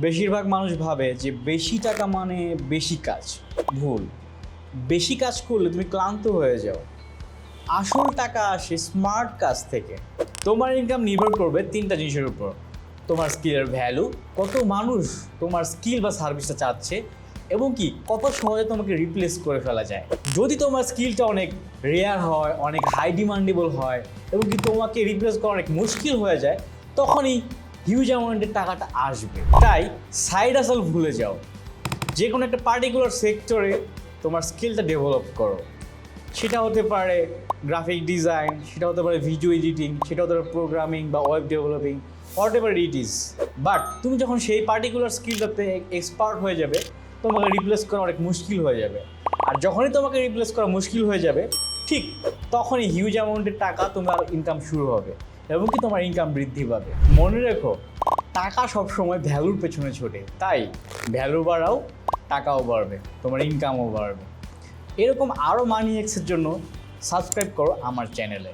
বেশিরভাগ মানুষ ভাবে যে বেশি টাকা মানে বেশি কাজ। ভুল। বেশি কাজ করলে তুমি ক্লান্ত হয়ে যাও। আসল টাকা আসে স্মার্ট কাজ থেকে। তোমার ইনকাম নির্ভর করবে তিনটা জিনিসের উপর: তোমার স্কিলের ভ্যালু, কত মানুষ তোমার স্কিল বা সার্ভিসটা চাচ্ছে, এবং কি কত সহজে তোমাকে রিপ্লেস করে ফেলা যায়। যদি তোমার স্কিলটা অনেক রেয়ার হয়, অনেক হাই ডিমান্ডেবল হয়, এবং কি তোমাকে রিপ্লেস করা অনেক মুশকিল হয়ে যায়, তখনই হিউজ অ্যামাউন্টের টাকাটা আসবে। তাই সাইড হাসল ভুলে যাও। যে কোনো একটা পার্টিকুলার সেক্টরে তোমার স্কিলটা ডেভেলপ করো। সেটা হতে পারে গ্রাফিক ডিজাইন, সেটা হতে পারে ভিডিও এডিটিং, সেটা হতে পারে প্রোগ্রামিং বা web developing, what ever it is. But তুমি যখন সেই পার্টিকুলার স্কিলটাতে এক্সপার্ট হয়ে যাবে, তোমাকে রিপ্লেস করা অনেক মুশকিল হয়ে যাবে। আর যখনই তোমাকে রিপ্লেস করা মুশকিল হয়ে যাবে, ঠিক তখনই হিউজ অ্যামাউন্টের টাকা তোমার ইনকাম শুরু হবে, এবং কি তোমার ইনকাম বৃদ্ধি পাবে। মনে রেখো, টাকা সবসময় ভ্যালুর পেছনে ছোটে। তাই ভ্যালু বাড়াও, টাকাও বাড়বে, তোমার ইনকামও বাড়বে। এরকম আরও মানি হ্যাক্সের জন্য সাবস্ক্রাইব করো আমার চ্যানেলে।